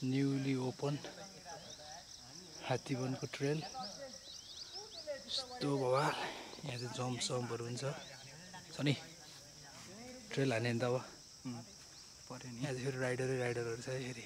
Newly open हात्तीवनको trail यस्तो बवाल। यहाँ चाहिँ जम्प सम्पहरू हुन्छ छ नि, ट्रेल हाने नि त अब पर्यो नि। यहाँ चाहिँ फेरि राइडरहरू छ है फेरि।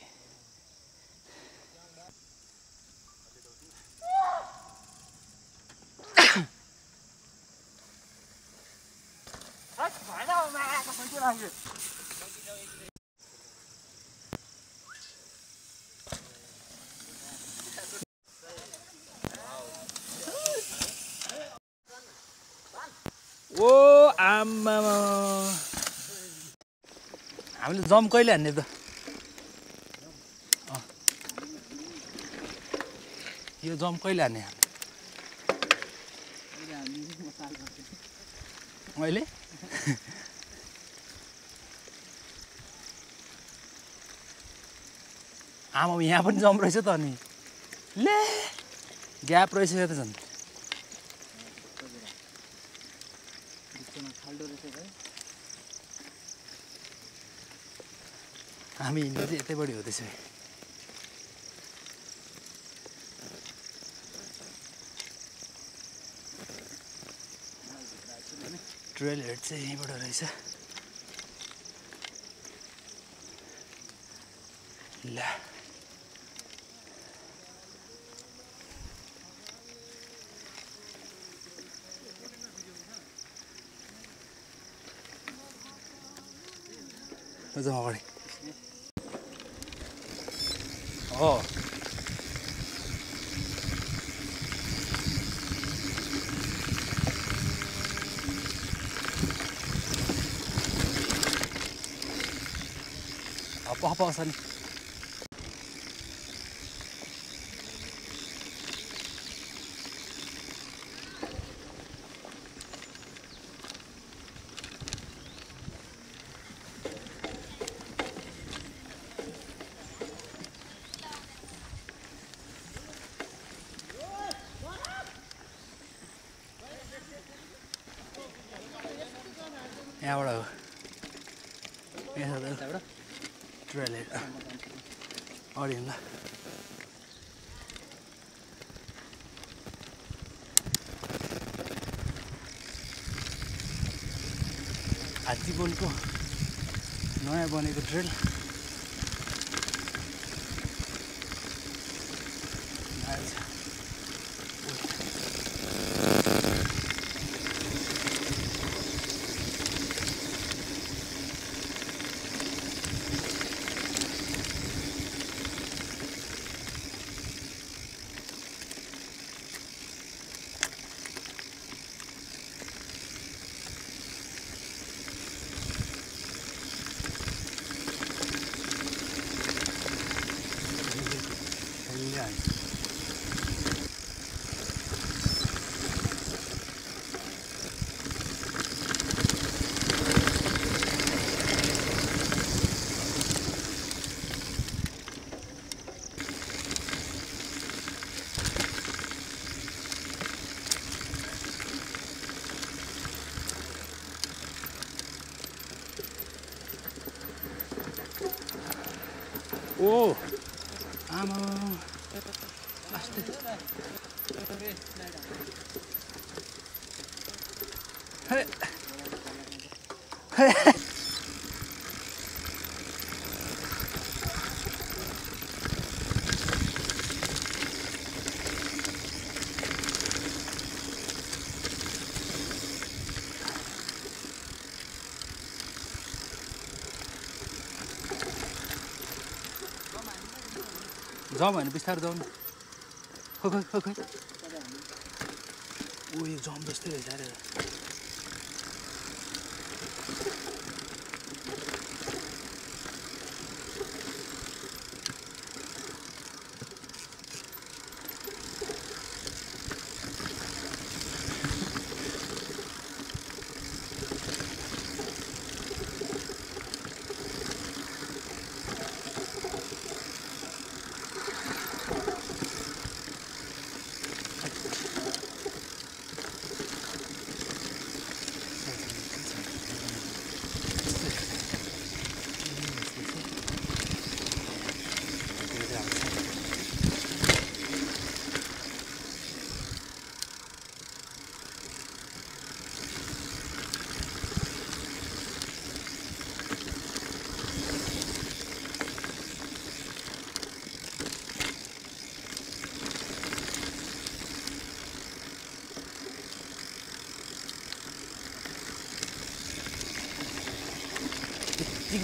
ओ आमा, हामीले जम्प कहिले हान्ने त? यो जम्प कहिले हान्ने मैले? आमा यहाँ पनि जम्प रहेछ त अनि ले ग्याप रहेछ त झन्। हामी हिँड्दा चाहिँ यतैपट्टि हुँदैछ। ट्रेल हेड चाहिँ यहीँबाट रहेछ। ल जाउँ अगाडि। हो apa sana. यहाँबाट हो ट्रेल अगाडि हिँड्ला। हात्तीबोलको नयाँ बनेको ट्रेल ओ आमा आस्ते जाउँ भने बिस्तारै जाउँ न। खै खै खै खै ओ यो जम्प जस्तै रहेछ अरे।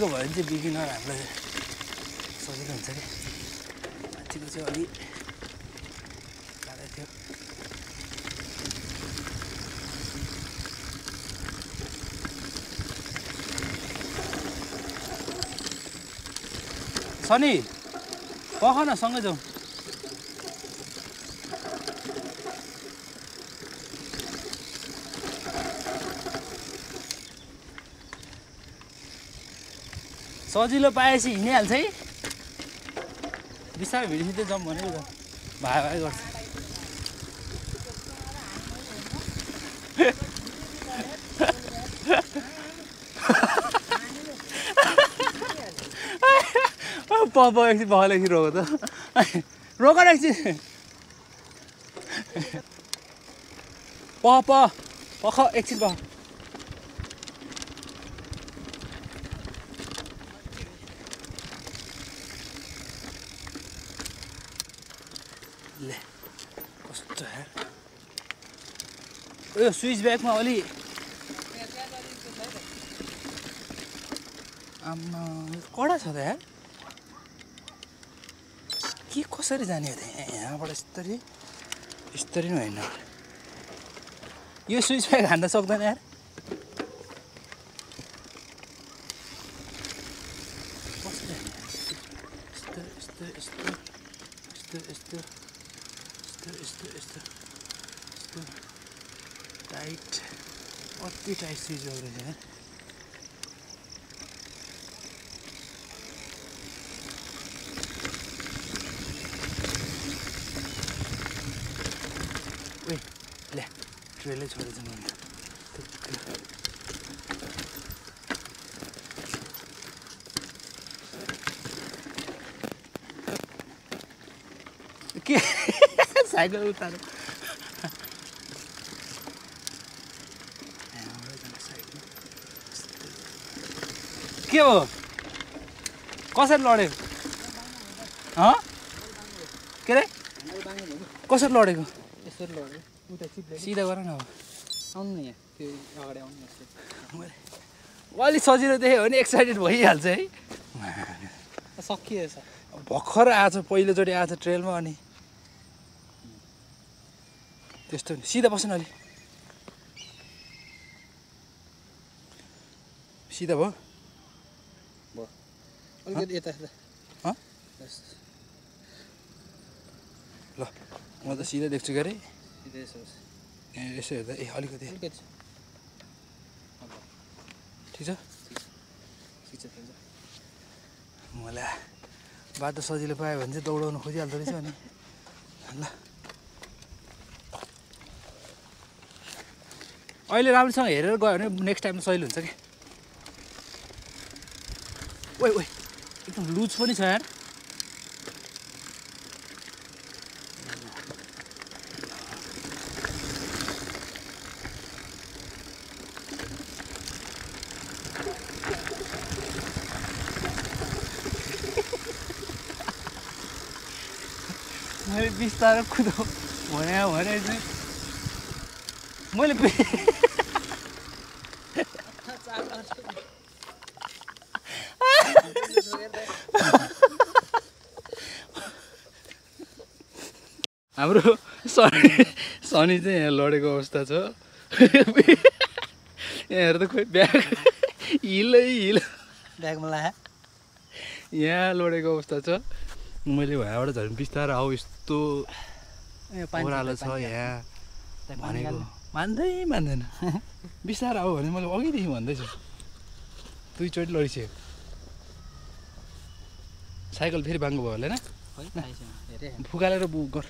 माथिको भयो भने चाहिँ बिगिनर हामीलाई सजिलो हुन्छ कि माथिको चाहिँ अलि गाह्रो थियो सनी पख न सँगै जाउँ सजिलो पाएपछि हिँडिहाल्छ है बिस्तारै भिडिसिँदै जाउँ भनेको त भाइ भाइ गर्छ एकछिन बहल एकछिन रोक त रोक न एकछिन पख एकछिन पख ले कस्तो है यो स्विच ब्यागमा अलि आम्मा कडा छ त यार के कसरी जाने हो त यहाँबाट यस्तरी यस्तरी नै होइन यो स्विच ब्याग हान्न सक्दैन यार कसरी यस्तो यस्तो यस्तो यस्तो यस्तो यस्तो यस्तो टाइट अति टाइट स्विच ब्याग रहेछ यार ले ट्रेलै छोडेछ मैले के साइकल उतार के हो कसरी लडेको के अरे कसरी लडेको यसरी लड्यो उता चिप्ले सिधा गर न अब आउनु न यहाँ त्यो अगाडि आउनु अलिक सजिलो देख्यो भने एक्साइटेड भइहाल्छ है सकिएछ भर्खर आएछ पहिलोचोटि आएछ ट्रेलमा अनि त्यस्तो नि सिधा बस्नु अलि सिधा भयो अलिकति यता ल म त सिधै देख्छु के अरे यता यसो हेर्दा ए अलिकति ठिक छ मलाई बाटो सजिलो पायो भने चाहिँ दौडाउनु खोजिहाल्दो रहेछ अनि ल अहिले राम्रोसँग हेरेर गयो भने नेक्स्ट टाइम सजिलो हुन्छ कि ओइ ओइ एकदम लुज पनि छ यार मैले बिस्तारै कुदो भने चाहिँ मैले हाम्रो सनी चाहिँ यहाँ लडेको अवस्था छ यहाँ हेर्दा खोइ ब्याग हिल ब्यागमा लाए यहाँ लडेको अवस्था छ मैले भएबाट झन् बिस्तारै आऊ यस्तो ओह्रालो छ यहाँ भनेको मान्दैन बिस्तारै आऊ भने मैले अघिदेखि भन्दैछु दुईचोटि लडिसक्यो साइकल फेरि बाङ्गो भयो होला होइन फुकालेर गर